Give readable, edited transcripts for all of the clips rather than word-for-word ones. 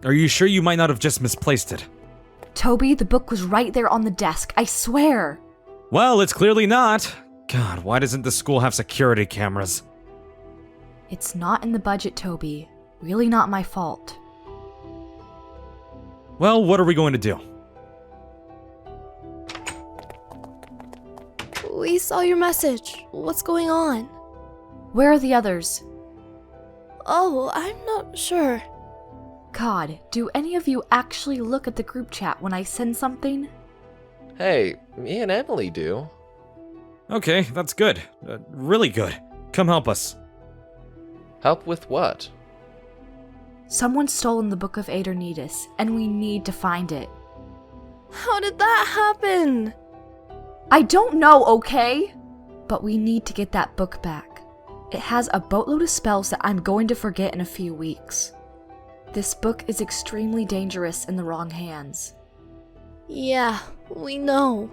Are you sure you might not have just misplaced it? Toby, the book was right there on the desk, I swear. Well, it's clearly not. God, why doesn't the school have security cameras? It's not in the budget, Toby. Really not my fault. Well, what are we going to do? We saw your message. What's going on? Where are the others? Oh, I'm not sure. God, do any of you actually look at the group chat when I send something? Hey, me and Emily do. Okay, that's good. Really good. Come help us. Help with what? Someone's stolen the Book of Aeternitas, and we need to find it. How did that happen? I don't know, okay? But we need to get that book back. It has a boatload of spells that I'm going to forget in a few weeks. This book is extremely dangerous in the wrong hands. Yeah, we know.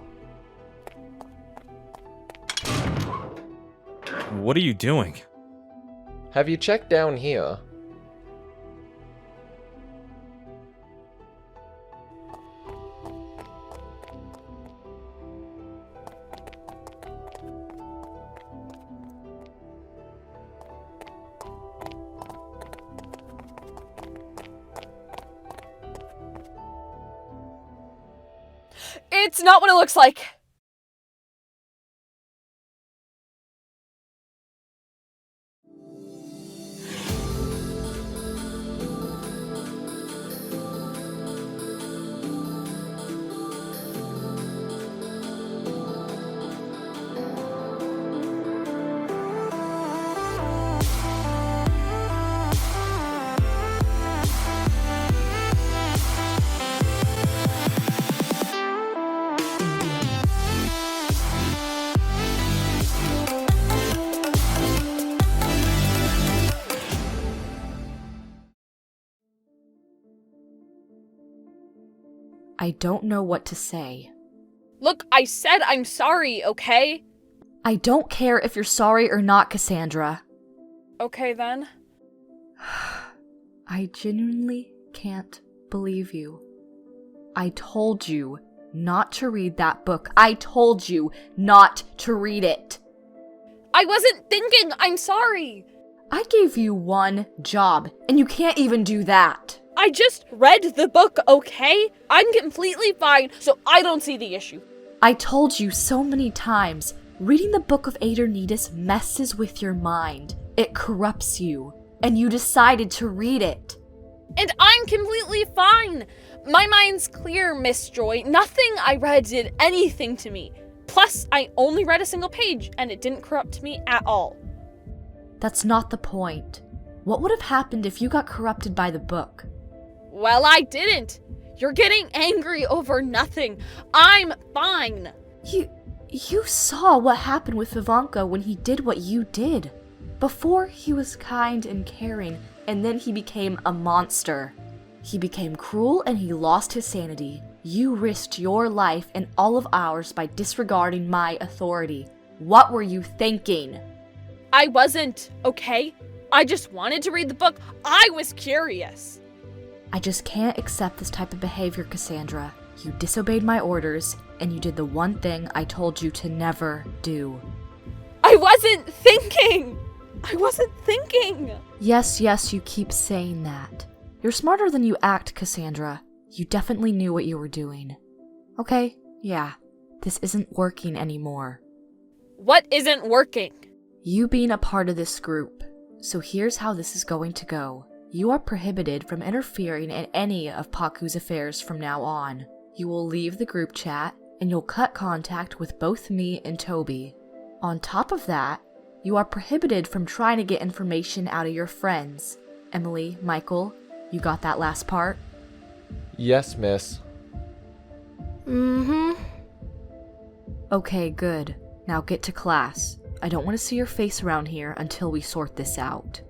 What are you doing? Have you checked down here? It's not what it looks like. I don't know what to say. Look, I said I'm sorry, okay? I don't care if you're sorry or not, Cassandra. Okay then. I genuinely can't believe you. I told you not to read that book. I told you not to read it. I wasn't thinking, I'm sorry. I gave you one job, and you can't even do that. I just read the book, okay? I'm completely fine, so I don't see the issue. I told you so many times, reading the Book of Aeternitas messes with your mind. It corrupts you, and you decided to read it. And I'm completely fine. My mind's clear, Miss Joy. Nothing I read did anything to me. Plus, I only read a single page, and it didn't corrupt me at all. That's not the point. What would have happened if you got corrupted by the book? Well, I didn't. You're getting angry over nothing. I'm fine. You saw what happened with Vivanco when he did what you did. Before, he was kind and caring, and then he became a monster. He became cruel and he lost his sanity. You risked your life and all of ours by disregarding my authority. What were you thinking? I wasn't, okay? I just wanted to read the book. I was curious. I just can't accept this type of behavior, Cassandra. You disobeyed my orders, and you did the one thing I told you to never do. I wasn't thinking! I wasn't thinking! Yes, you keep saying that. You're smarter than you act, Cassandra. You definitely knew what you were doing. Okay, yeah, this isn't working anymore. What isn't working? You being a part of this group. So here's how this is going to go. You are prohibited from interfering in any of Paku's affairs from now on. You will leave the group chat, and you'll cut contact with both me and Toby. On top of that, you are prohibited from trying to get information out of your friends. Emily, Michael, you got that last part? Yes, miss. Okay, good. Now get to class. I don't want to see your face around here until we sort this out.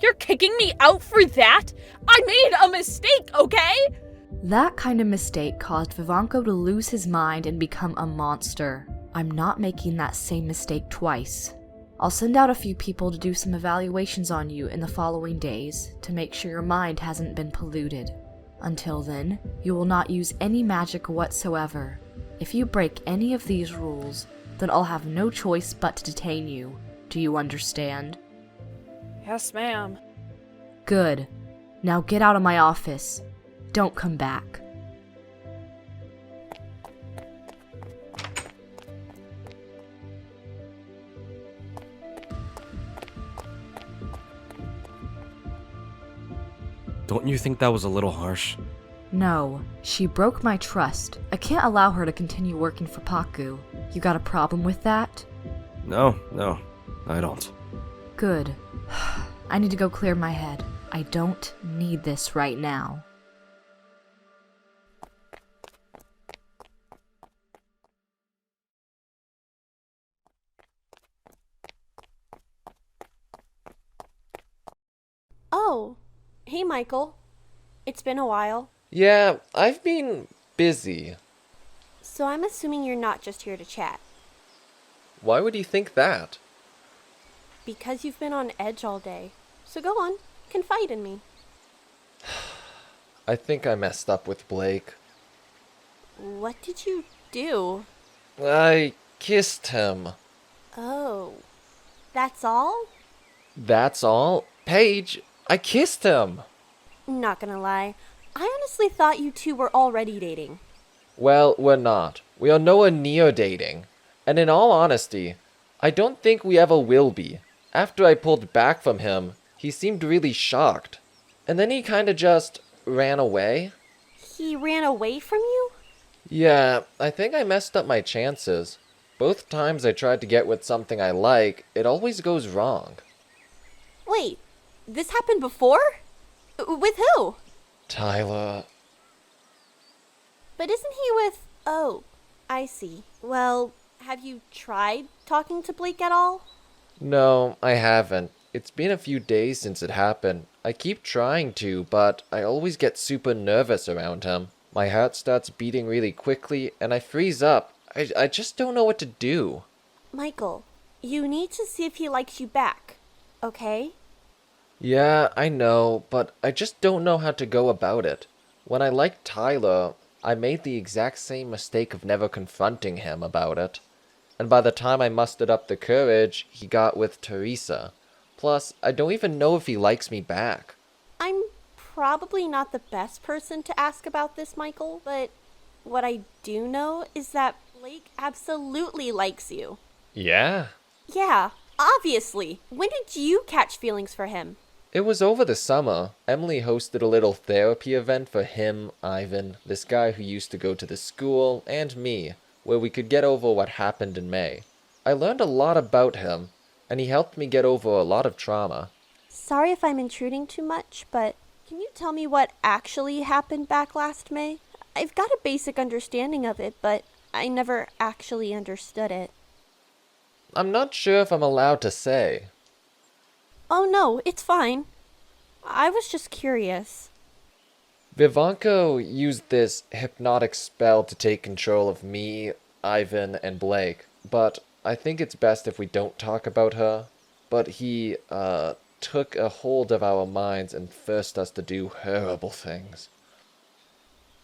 You're kicking me out for that? I made a mistake, okay? That kind of mistake caused Vivanco to lose his mind and become a monster. I'm not making that same mistake twice. I'll send out a few people to do some evaluations on you in the following days to make sure your mind hasn't been polluted. Until then, you will not use any magic whatsoever. If you break any of these rules, then I'll have no choice but to detain you. Do you understand? Yes, ma'am. Good. Now get out of my office. Don't come back. Don't you think that was a little harsh? No, she broke my trust. I can't allow her to continue working for Paku. You got a problem with that? No, I don't. Good. I need to go clear my head. I don't need this right now. Oh, hey Michael. It's been a while. Yeah, I've been busy. So I'm assuming you're not just here to chat. Why would you think that? Because you've been on edge all day. So go on, confide in me. I think I messed up with Blake. What did you do? I kissed him. Oh, that's all? That's all? Paige, I kissed him! Not gonna lie, I honestly thought you two were already dating. Well, we're not. We are nowhere near dating. And in all honesty, I don't think we ever will be. After I pulled back from him, he seemed really shocked. And then he kinda just ran away. He ran away from you? Yeah, I think I messed up my chances. Both times I tried to get with something I like, it always goes wrong. Wait, this happened before? With who? Tyler. But isn't he with... Oh, I see. Well, have you tried talking to Blake at all? No, I haven't. It's been a few days since it happened. I keep trying to, but I always get super nervous around him. My heart starts beating really quickly, and I freeze up. I just don't know what to do. Michael, you need to see if he likes you back, okay? Yeah, I know, but I just don't know how to go about it. When I liked Tyler, I made the exact same mistake of never confronting him about it. And by the time I mustered up the courage, he got with Teresa. Plus, I don't even know if he likes me back. I'm probably not the best person to ask about this, Michael, but what I do know is that Blake absolutely likes you. Yeah? Yeah, obviously. When did you catch feelings for him? It was over the summer. Emily hosted a little therapy event for him, Ivan, this guy who used to go to the school, and me, where we could get over what happened in May. I learned a lot about him, and he helped me get over a lot of trauma. Sorry if I'm intruding too much, but can you tell me what actually happened back last May? I've got a basic understanding of it, but I never actually understood it. I'm not sure if I'm allowed to say. Oh no, it's fine. I was just curious. Vivanco used this hypnotic spell to take control of me, Ivan, and Blake, but I think it's best if we don't talk about her. But he, took a hold of our minds and forced us to do horrible things.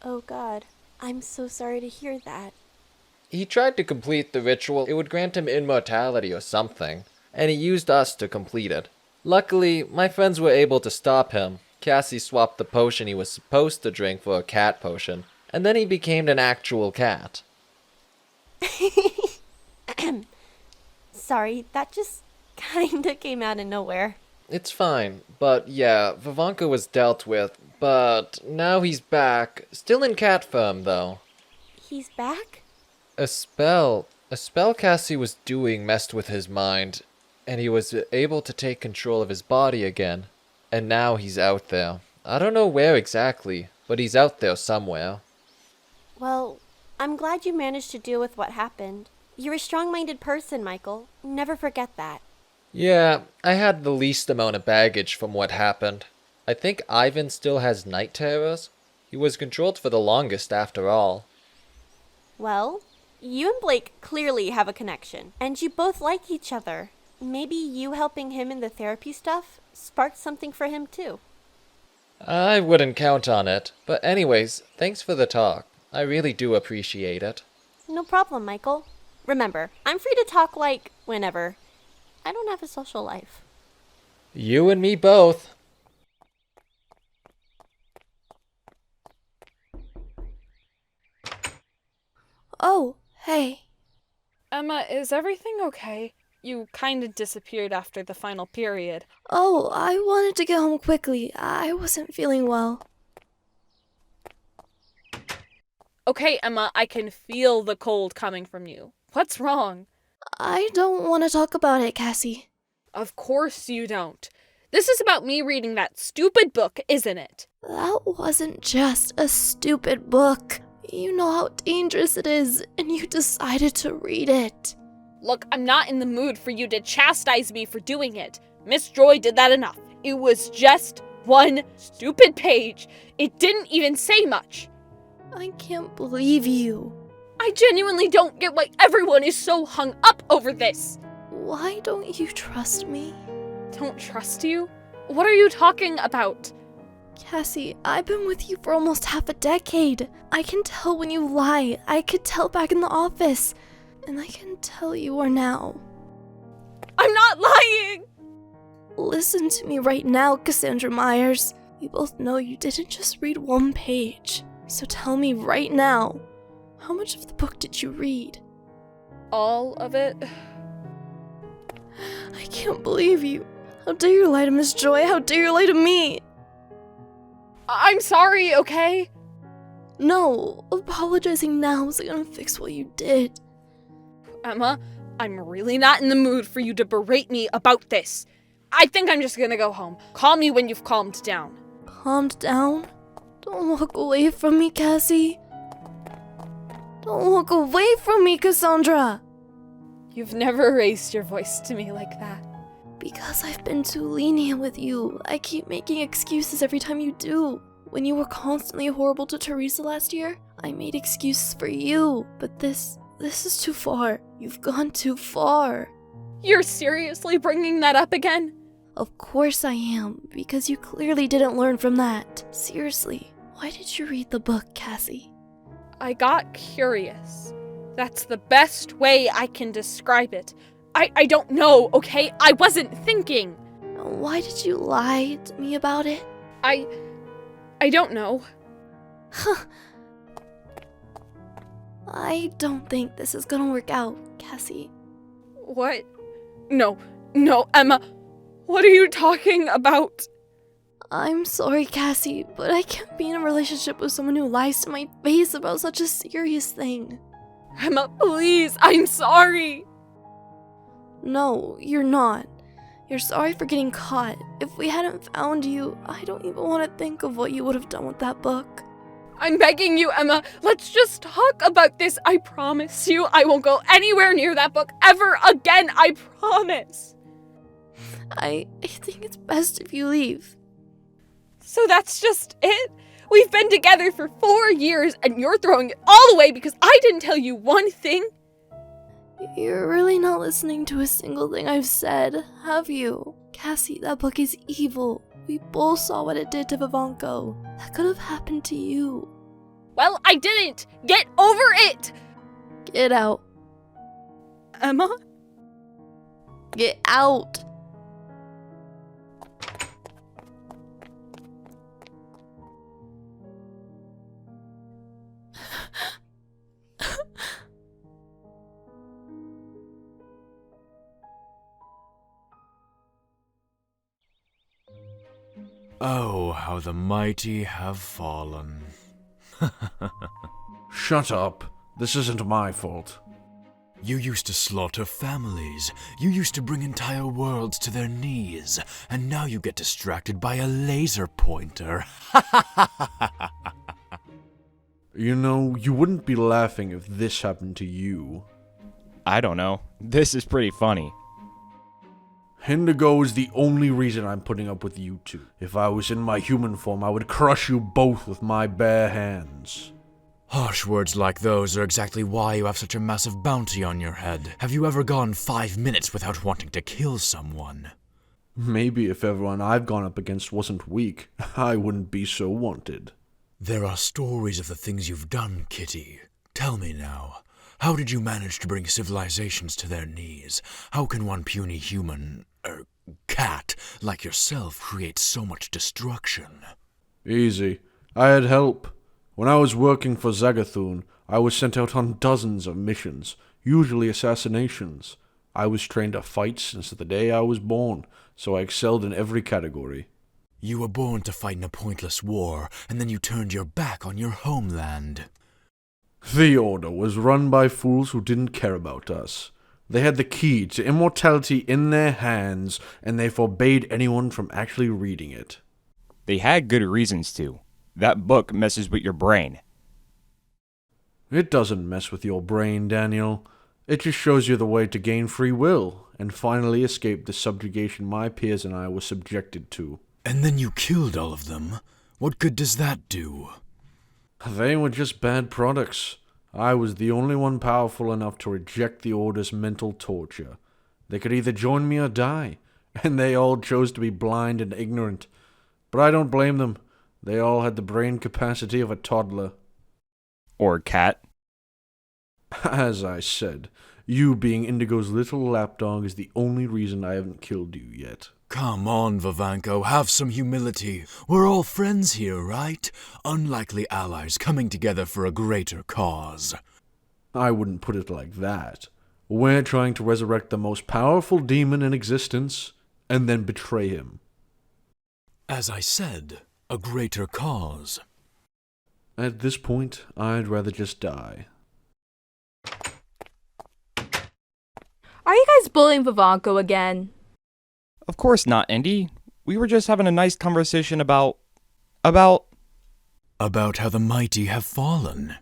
Oh God, I'm so sorry to hear that. He tried to complete the ritual. It would grant him immortality or something, and he used us to complete it. Luckily, my friends were able to stop him. Cassie swapped the potion he was supposed to drink for a cat potion, and then he became an actual cat. Sorry, that just kinda came out of nowhere. It's fine, but yeah, Vivanco was dealt with, but now he's back. Still in cat form, though. He's back? A spell Cassie was doing messed with his mind, and he was able to take control of his body again. And now he's out there. I don't know where exactly, but he's out there somewhere. Well, I'm glad you managed to deal with what happened. You're a strong-minded person, Michael. Never forget that. Yeah, I had the least amount of baggage from what happened. I think Ivan still has night terrors. He was controlled for the longest after all. Well, you and Blake clearly have a connection, and you both like each other. Maybe you helping him in the therapy stuff sparked something for him too. I wouldn't count on it. But anyways, thanks for the talk. I really do appreciate it. No problem, Michael. Remember, I'm free to talk like whenever. I don't have a social life. You and me both. Oh, hey. Emma, is everything okay? You kinda disappeared after the final period. Oh, I wanted to get home quickly. I wasn't feeling well. Okay, Emma, I can feel the cold coming from you. What's wrong? I don't want to talk about it, Cassie. Of course you don't. This is about me reading that stupid book, isn't it? That wasn't just a stupid book. You know how dangerous it is, and you decided to read it. Look, I'm not in the mood for you to chastise me for doing it. Miss Joy did that enough. It was just one stupid page. It didn't even say much. I can't believe you. I genuinely don't get why everyone is so hung up over this. Why don't you trust me? Don't trust you? What are you talking about? Cassie, I've been with you for almost half a decade. I can tell when you lie. I could tell back in the office. And I can tell you are now. I'm not lying! Listen to me right now, Cassandra Myers. We both know you didn't just read one page. So tell me right now, how much of the book did you read? All of it? I can't believe you. How dare you lie to Miss Joy? How dare you lie to me? I'm sorry, okay? No, apologizing now isn't gonna fix what you did. Emma, I'm really not in the mood for you to berate me about this. I think I'm just gonna go home. Call me when you've calmed down. Calmed down? Don't walk away from me, Cassie. Don't walk away from me, Cassandra. You've never raised your voice to me like that. Because I've been too lenient with you. I keep making excuses every time you do. When you were constantly horrible to Teresa last year, I made excuses for you. But this is too far. You've gone too far. You're seriously bringing that up again? Of course I am, because you clearly didn't learn from that. Seriously, why did you read the book, Cassie? I got curious. That's the best way I can describe it. I don't know, okay? I wasn't thinking. Why did you lie to me about it? I don't know. I don't think this is gonna work out, Cassie. What? No, Emma. What are you talking about? I'm sorry, Cassie, but I can't be in a relationship with someone who lies to my face about such a serious thing. Emma, please, I'm sorry. No, you're not. You're sorry for getting caught. If we hadn't found you, I don't even want to think of what you would have done with that book. I'm begging you, Emma. Let's just talk about this. I promise you I won't go anywhere near that book ever again. I promise. I think it's best if you leave. So that's just it? We've been together for 4 years and you're throwing it all away because I didn't tell you one thing? You're really not listening to a single thing I've said, have you? Cassie, that book is evil. We both saw what it did to Vivanco. That could have happened to you. Well, I didn't. Get over it. Get out. Emma? Get out. Oh, how the mighty have fallen. Shut up. This isn't my fault. You used to slaughter families. You used to bring entire worlds to their knees. And now you get distracted by a laser pointer. You know, you wouldn't be laughing if this happened to you. I don't know. This is pretty funny. Indigo is the only reason I'm putting up with you two. If I was in my human form, I would crush you both with my bare hands. Harsh words like those are exactly why you have such a massive bounty on your head. Have you ever gone 5 minutes without wanting to kill someone? Maybe if everyone I've gone up against wasn't weak, I wouldn't be so wanted. There are stories of the things you've done, Kitty. Tell me now, how did you manage to bring civilizations to their knees? How can one puny human, cat, like yourself create so much destruction? Easy. I had help. When I was working for Zagathun, I was sent out on dozens of missions, usually assassinations. I was trained to fight since the day I was born, so I excelled in every category. You were born to fight in a pointless war, and then you turned your back on your homeland. The Order was run by fools who didn't care about us. They had the key to immortality in their hands, and they forbade anyone from actually reading it. They had good reasons to. That book messes with your brain. It doesn't mess with your brain, Daniel. It just shows you the way to gain free will, and finally escape the subjugation my peers and I were subjected to. And then you killed all of them? What good does that do? They were just bad products. I was the only one powerful enough to reject the Order's mental torture. They could either join me or die, and they all chose to be blind and ignorant. But I don't blame them. They all had the brain capacity of a toddler. Or cat. As I said, you being Indigo's little lapdog is the only reason I haven't killed you yet. Come on, Vivanco, have some humility. We're all friends here, right? Unlikely allies coming together for a greater cause. I wouldn't put it like that. We're trying to resurrect the most powerful demon in existence, and then betray him. As I said, a greater cause. At this point, I'd rather just die. Are you guys bullying Vivanco again? Of course not, Indy. We were just having a nice conversation about how the mighty have fallen.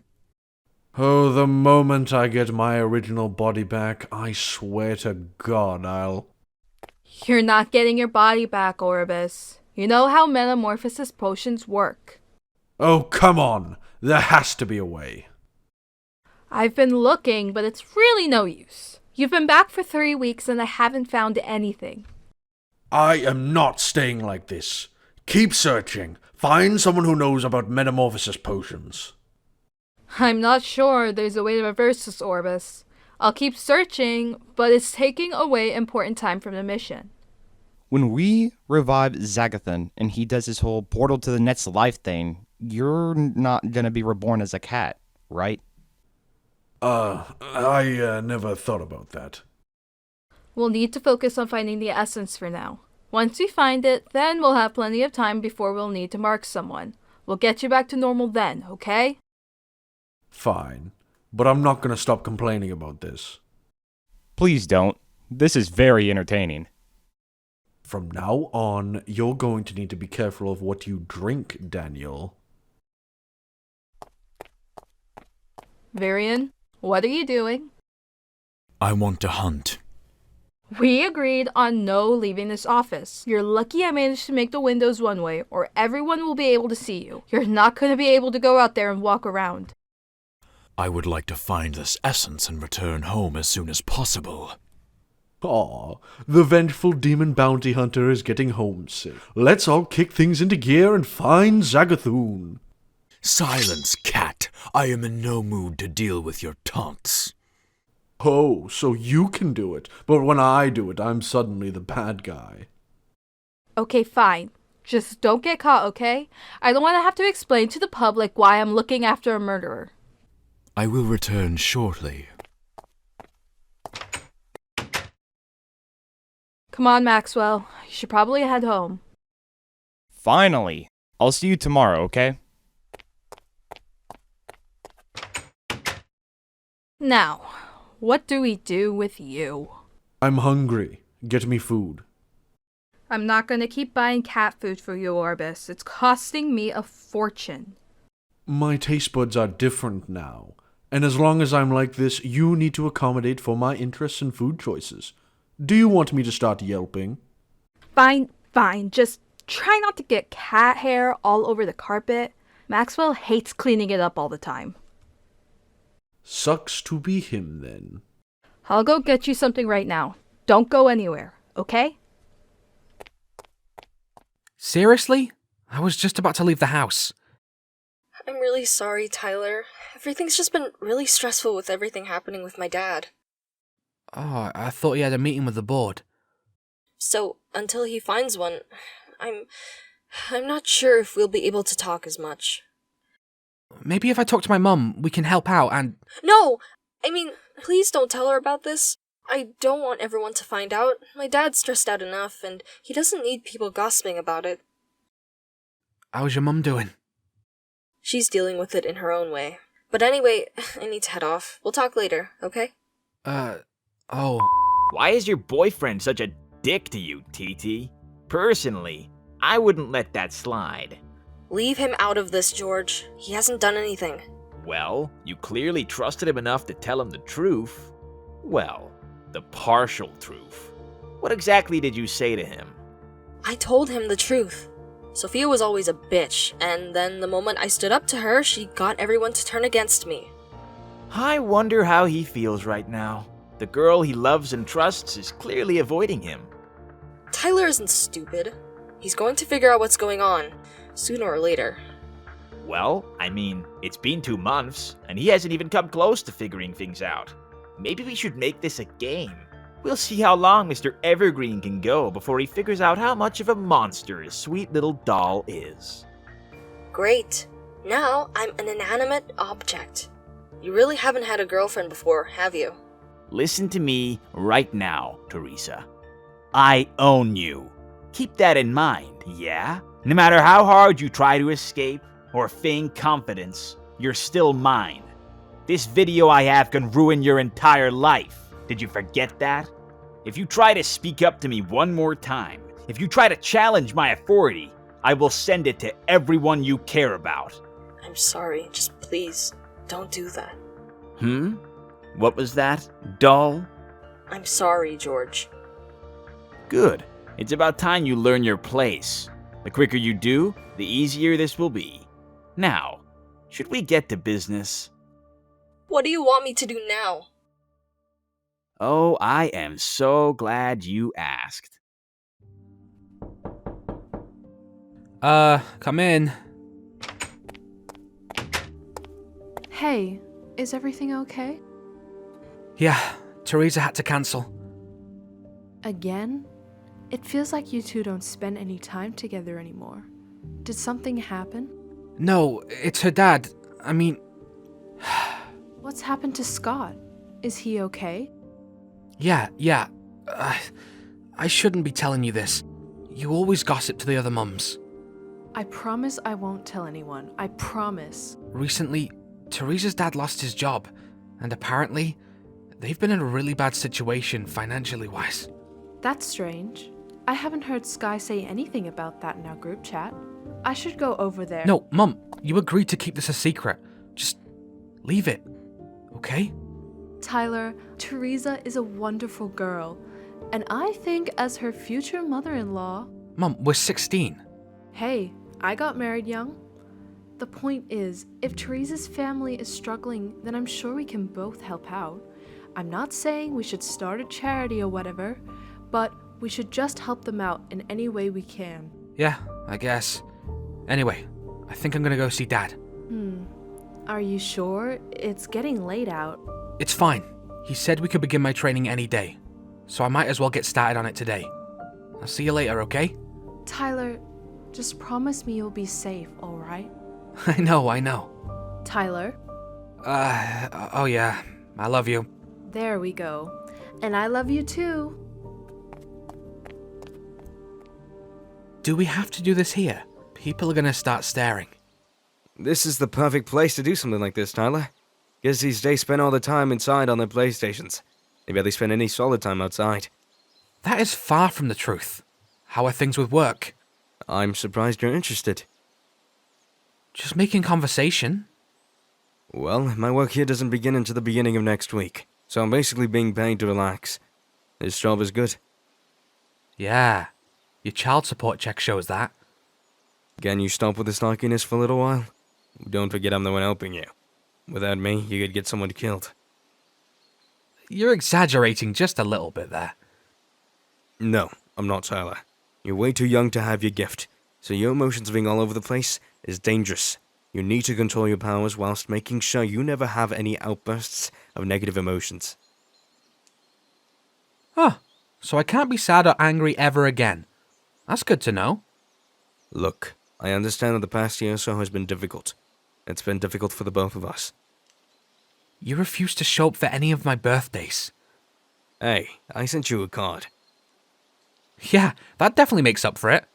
Oh, the moment I get my original body back, I swear to God I'll... You're not getting your body back, Orbis. You know how metamorphosis potions work. Oh, come on! There has to be a way. I've been looking, but it's really no use. You've been back for 3 weeks and I haven't found anything. I am not staying like this. Keep searching. Find someone who knows about metamorphosis potions. I'm not sure there's a way to reverse this, Orbis. I'll keep searching, but it's taking away important time from the mission. when we revive Zagathan and he does his whole portal to the next life thing, you're not gonna be reborn as a cat, right? I never thought about that. We'll need to focus on finding the essence for now. Once we find it, then we'll have plenty of time before we'll need to mark someone. We'll get you back to normal then, okay? Fine. But I'm not gonna stop complaining about this. Please don't. This is very entertaining. From now on, you're going to need to be careful of what you drink, Daniel. Varian, what are you doing? I want to hunt. We agreed on no leaving this office. You're lucky I managed to make the windows one way, or everyone will be able to see you. You're not going to be able to go out there and walk around. I would like to find this essence and return home as soon as possible. Aw, the vengeful demon bounty hunter is getting homesick. Let's all kick things into gear and find Zagathun. Silence, cat. I am in no mood to deal with your taunts. Oh, so you can do it, but when I do it, I'm suddenly the bad guy. Okay, fine. Just don't get caught, okay? I don't want to have to explain to the public why I'm looking after a murderer. I will return shortly. Come on, Maxwell. You should probably head home. Finally. I'll see you tomorrow, okay? Now, what do we do with you? I'm hungry. Get me food. I'm not going to keep buying cat food for you, Orbis. It's costing me a fortune. My taste buds are different now. And as long as I'm like this, you need to accommodate for my interests and food choices. Do you want me to start yelping? Fine. Just try not to get cat hair all over the carpet. Maxwell hates cleaning it up all the time. Sucks to be him, then. I'll go get you something right now. Don't go anywhere, okay? Seriously? I was just about to leave the house. I'm really sorry, Tyler. Everything's just been really stressful with everything happening with my dad. Oh, I thought he had a meeting with the board. So, until he finds one, I'm not sure if we'll be able to talk as much. Maybe if I talk to my mum, we can help out and... No! I mean, please don't tell her about this. I don't want everyone to find out. My dad's stressed out enough, and he doesn't need people gossiping about it. How's your mum doing? She's dealing with it in her own way. But anyway, I need to head off. We'll talk later, okay? Oh. Why is your boyfriend such a dick to you, TT? Personally, I wouldn't let that slide. Leave him out of this, George. He hasn't done anything. Well, you clearly trusted him enough to tell him the truth. Well, the partial truth. What exactly did you say to him? I told him the truth. Sophia was always a bitch, and then the moment I stood up to her, she got everyone to turn against me. I wonder how he feels right now. The girl he loves and trusts is clearly avoiding him. Tyler isn't stupid. He's going to figure out what's going on, sooner or later. Well, I mean, it's been 2 months, and he hasn't even come close to figuring things out. Maybe we should make this a game. We'll see how long Mr. Evergreen can go before he figures out how much of a monster his sweet little doll is. Great. Now I'm an inanimate object. You really haven't had a girlfriend before, have you? Listen to me right now, Teresa. I own you. Keep that in mind, yeah? No matter how hard you try to escape or feign confidence, you're still mine. This video I have can ruin your entire life. Did you forget that? If you try to speak up to me one more time, if you try to challenge my authority, I will send it to everyone you care about. I'm sorry, just please, don't do that. What was that, doll? I'm sorry, George. Good. It's about time you learn your place. The quicker you do, the easier this will be. Now, should we get to business? What do you want me to do now? Oh, I am so glad you asked. Come in. Hey, is everything okay? Yeah, Teresa had to cancel. Again? It feels like you two don't spend any time together anymore. Did something happen? No, it's her dad. I mean... What's happened to Scott? Is he okay? Yeah. I shouldn't be telling you this. You always gossip to the other mums. I promise I won't tell anyone. I promise. Recently, Teresa's dad lost his job, and apparently, they've been in a really bad situation financially wise. That's strange. I haven't heard Sky say anything about that in our group chat. I should go over there. No, Mum, you agreed to keep this a secret. Just leave it, okay? Tyler, Teresa is a wonderful girl, and I think as her future mother-in-law... Mum, we're 16. Hey, I got married young. The point is, if Teresa's family is struggling, then I'm sure we can both help out. I'm not saying we should start a charity or whatever, but we should just help them out in any way we can. Yeah, I guess. Anyway, I think I'm gonna go see Dad. Are you sure? It's getting late out. It's fine. He said we could begin my training any day, so I might as well get started on it today. I'll see you later, okay? Tyler, just promise me you'll be safe, alright? I know. Tyler? Oh yeah, I love you. There we go. And I love you too. Do we have to do this here? People are gonna start staring. This is the perfect place to do something like this, Tyler. Kids these days spend all the time inside on their PlayStations. They barely spend any solid time outside. That is far from the truth. How are things with work? I'm surprised you're interested. Just making conversation. Well, my work here doesn't begin until the beginning of next week, so I'm basically being paid to relax. This job is good. Yeah, your child support check shows that. Can you stop with the snarkiness for a little while? Don't forget I'm the one helping you. Without me, you could get someone killed. You're exaggerating just a little bit there. No, I'm not, Tyler. You're way too young to have your gift. So your emotions being all over the place is dangerous. You need to control your powers whilst making sure you never have any outbursts of negative emotions. Huh. So I can't be sad or angry ever again. That's good to know. Look, I understand that the past year or so has been difficult. It's been difficult for the both of us. You refuse to show up for any of my birthdays. Hey, I sent you a card. Yeah, that definitely makes up for it.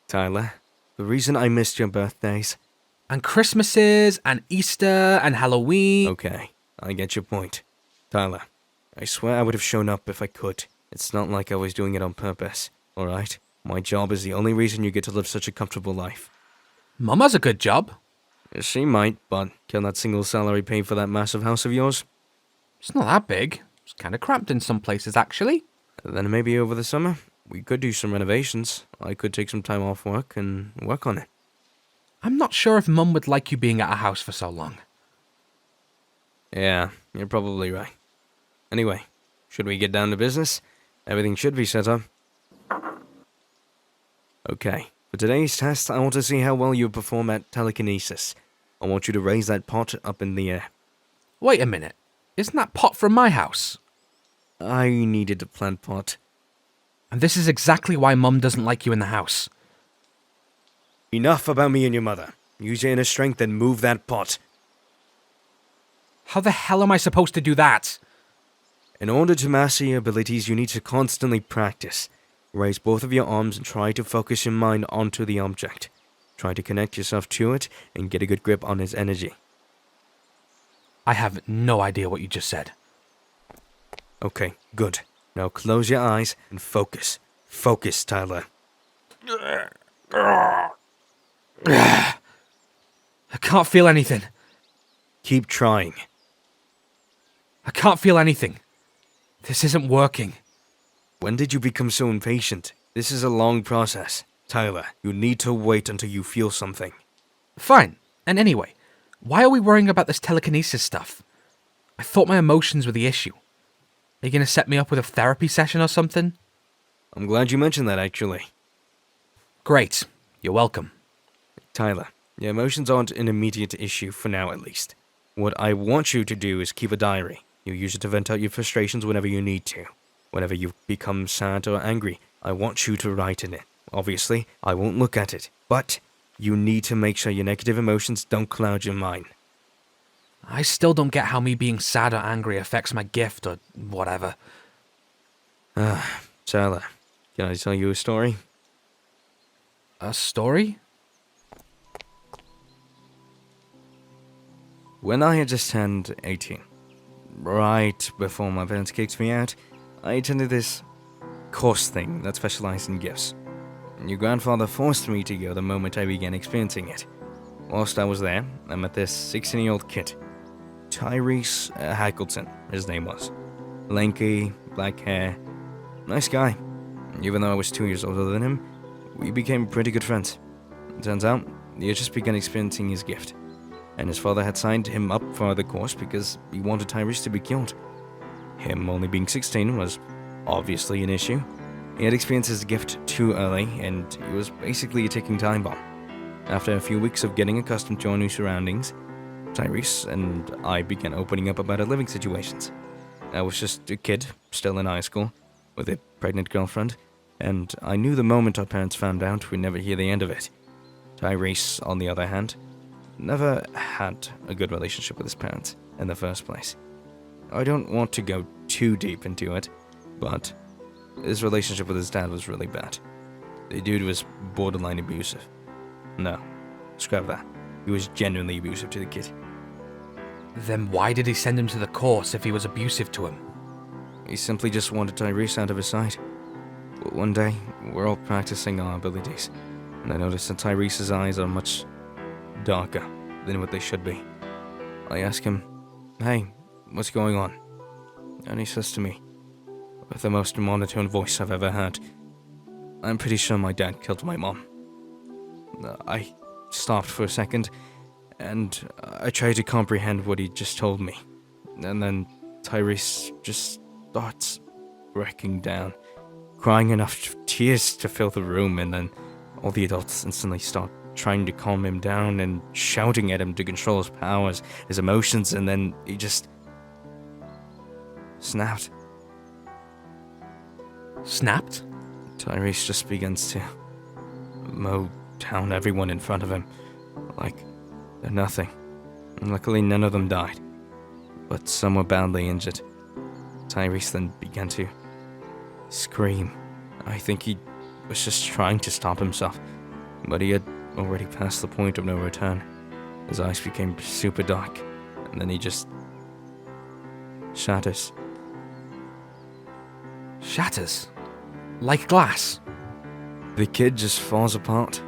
Tyler, the reason I missed your birthdays... And Christmases, and Easter, and Halloween... Okay, I get your point. Tyler, I swear I would have shown up if I could. It's not like I was doing it on purpose, alright? My job is the only reason you get to live such a comfortable life. Mum has a good job. She might, but can that single salary pay for that massive house of yours? It's not that big. It's kind of cramped in some places, actually. Then maybe over the summer, we could do some renovations. I could take some time off work and work on it. I'm not sure if Mum would like you being at a house for so long. Yeah, you're probably right. Anyway, should we get down to business? Everything should be set up. Okay, for today's test, I want to see how well you perform at telekinesis. I want you to raise that pot up in the air. Wait a minute. Isn't that pot from my house? I needed a plant pot. And this is exactly why Mum doesn't like you in the house. Enough about me and your mother. Use your inner strength and move that pot. How the hell am I supposed to do that? In order to master your abilities, you need to constantly practice. Raise both of your arms and try to focus your mind onto the object. Try to connect yourself to it and get a good grip on its energy. I have no idea what you just said. Okay, good. Now close your eyes and focus. Focus, Tyler. I can't feel anything. Keep trying. I can't feel anything. This isn't working. When did you become so impatient? This is a long process. Tyler, you need to wait until you feel something. Fine. And anyway, why are we worrying about this telekinesis stuff? I thought my emotions were the issue. Are you going to set me up with a therapy session or something? I'm glad you mentioned that, actually. Great. You're welcome. Tyler, your emotions aren't an immediate issue, for now at least. What I want you to do is keep a diary. You use it to vent out your frustrations whenever you need to. Whenever you become sad or angry, I want you to write in it. Obviously, I won't look at it, but you need to make sure your negative emotions don't cloud your mind. I still don't get how me being sad or angry affects my gift or whatever. Tyler, can I tell you a story? A story? When I had just turned 18, right before my parents kicked me out, I attended this course thing that specialized in gifts. Your grandfather forced me to go the moment I began experiencing it. Whilst I was there, I met this 16-year-old kid. Tyrese Hackleton, his name was. Lanky, black hair, nice guy. Even though I was 2 years older than him, we became pretty good friends. It turns out, he had just begun experiencing his gift, and his father had signed him up for the course because he wanted Tyrese to be killed. Him only being 16 was obviously an issue. He had experienced his gift too early, and he was basically a ticking time bomb. After a few weeks of getting accustomed to our new surroundings, Tyrese and I began opening up about our living situations. I was just a kid, still in high school, with a pregnant girlfriend, and I knew the moment our parents found out we'd never hear the end of it. Tyrese, on the other hand, never had a good relationship with his parents in the first place. I don't want to go too deep into it, but his relationship with his dad was really bad. The dude was borderline abusive. No, scrap that. He was genuinely abusive to the kid. Then why did he send him to the course if he was abusive to him? He simply just wanted Tyrese out of his sight. But one day, we're all practicing our abilities, and I noticed that Tyrese's eyes are much darker than what they should be. I ask him, "Hey, what's going on?" And he says to me, with the most monotone voice I've ever heard, "I'm pretty sure my dad killed my mom." I stopped for a second, and I tried to comprehend what he just told me. And then Tyrese just starts breaking down, crying enough tears to fill the room, and then All the adults instantly start trying to calm him down and shouting at him to control his powers, his emotions, and then he just snapped. Snapped? Tyrese just begins to mow down everyone in front of him, like they're nothing. And luckily none of them died, but some were badly injured. Tyrese then began to scream. I think he was just trying to stop himself, but he had already passed the point of no return. His eyes became super dark, and then he just shatters. Shatters? Like glass? The kid just falls apart.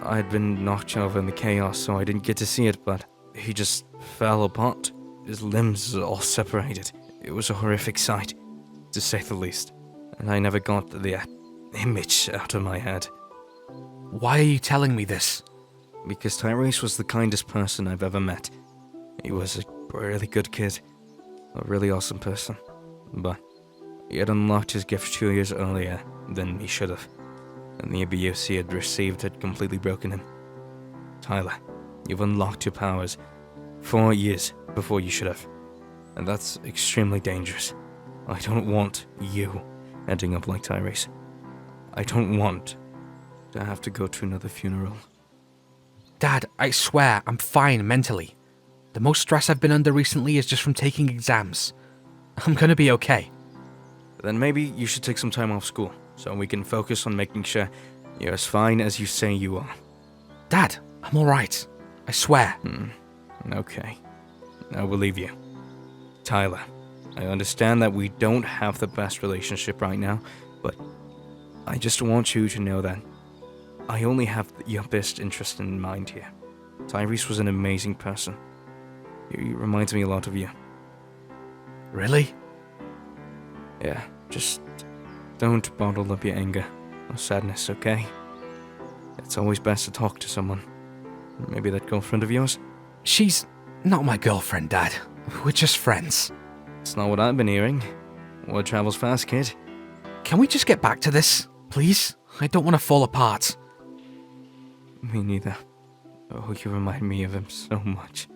I had been knocked over in the chaos, so I didn't get to see it, but he just fell apart. His limbs all separated. It was a horrific sight, to say the least, and I never got the image out of my head. Why are you telling me this? Because Tyrese was the kindest person I've ever met. He was a really good kid, a really awesome person, but he had unlocked his gift 2 years earlier than he should have, and the abuse he had received had completely broken him. Tyler, you've unlocked your powers 4 years before you should have, and that's extremely dangerous. I don't want you ending up like Tyrese. I don't want to have to go to another funeral. Dad, I swear, I'm fine mentally. The most stress I've been under recently is just from taking exams. I'm gonna be okay. Then maybe you should take some time off school, so we can focus on making sure you're as fine as you say you are. Dad, I'm alright. I swear. Okay. I believe you. Tyler, I understand that we don't have the best relationship right now, but I just want you to know that I only have your best interest in mind here. Tyrese was an amazing person. He reminds me a lot of you. Really? Yeah, just don't bottle up your anger or sadness, okay? It's always best to talk to someone. Maybe that girlfriend of yours? She's not my girlfriend, Dad. We're just friends. It's not what I've been hearing. Word travels fast, kid. Can we just get back to this, please? I don't want to fall apart. Me neither. Oh, you remind me of him so much.